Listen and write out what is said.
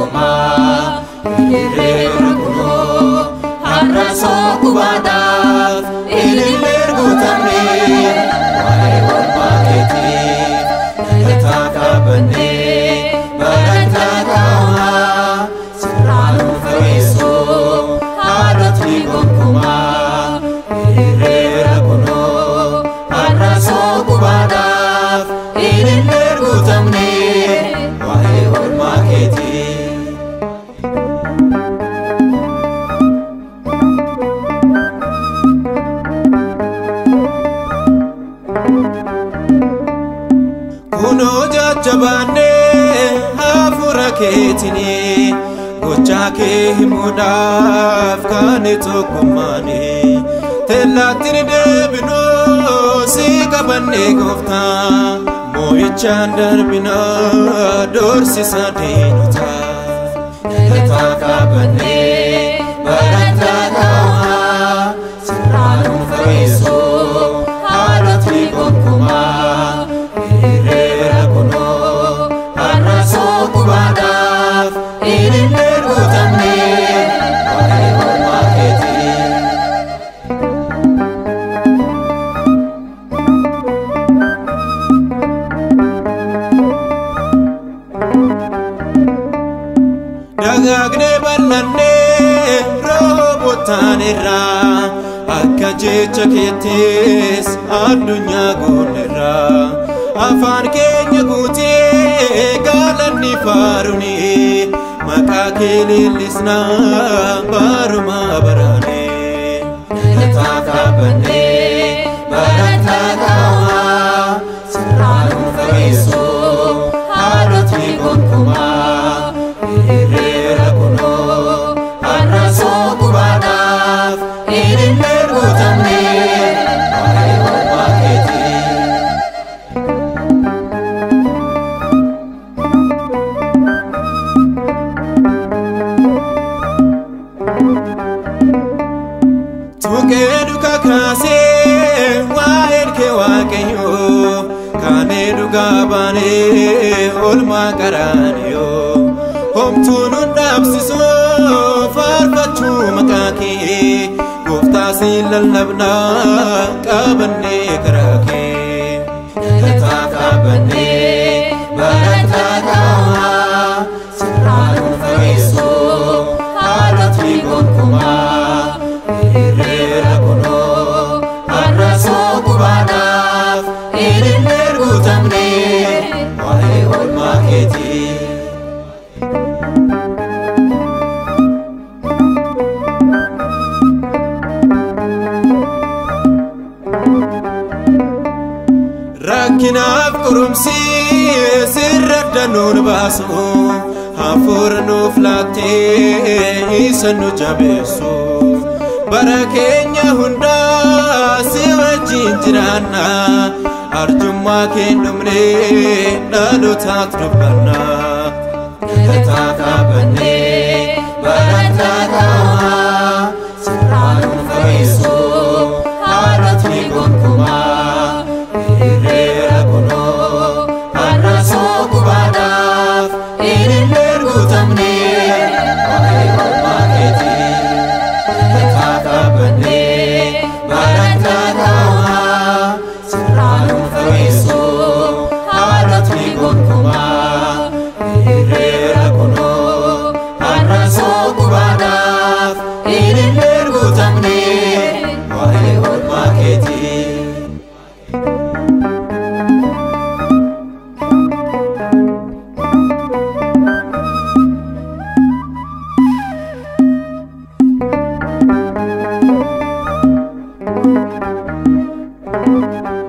gonkumaa hiriira kunoo har'a sookubaadhaaf ilillee guutamnee waa'ee oolmaa keetiif nagataa qabannee barataa ta'aa sirraan fageessoo haadhotni gonkumaa hiriira kunoo har'a sookubaadhaaf ilillee guutamnee waa'ee oolmaa keetiif. Kunoo jajjabaannee hafuura keetiin gochaa kee himuudhaaf kaane tokkummaani teellaatti ni deebinoo si qabannee gooftaa moo'ichaan darbinaa doorsisa diinotaa nagataa qabannee barataa ta'aa sirraan fageessoo haadhotni gonkumaa hiriira kunoo har'a sookubaadhaaf ilillee guutamnee waa'ee oolmaa keetiif. Dagaagnee bal'annee roobottaan irraa akka jecha keettis addunyaa goonerraa afaan keenya guutee gaalanni faaruni maqaa kee leellisnaa barumaa baraanee nagataa qabannee barataa ta'aa sirraan fageessoo haadhotni gonkumaa hiriira kunoo har'a sookubaadhaaf ilillee guutamnee waa'ee oolmaa keetiif. Tuqee dhugaa kaasee waa'een kee waaqayyoo kaanee dhugaa baanee oolmaa qaraaniyoo homtuu nu dhaabsisoo faarfachuu maqaa kee gooftaa siin lallabnaa qabannee karaa kee nagataa qabannee barataa ta'aa sirraan fageessoo haadhotni gonkumaa hiriira kunoo har'a sookubaadhaaf ilillee guutamnee waa'ee oolmaa keetiif. Rakkinaaf qorumsi sirra danuun baasu hafuura nuuf laattee isa nu jabeessu bara keenya hundaa si wajjin jiraanna arjummaa kee dhumnee dhalootaaf dubbanna nagataa qabannee barataa ta'aa sirraan fageessoo haadhotni gonkumaa hiriira kunoo har'a sookubaadhaaf ilillee guutamnee waa'ee oolmaa keetiif nagataa qabannee barataa ta'aa sirraan fageessoo haadhotni gonkumaa hiriira kunoo har'a sookubaadhaaf ilillee guutamnee waa'ee oolmaa keetiif. Thank you.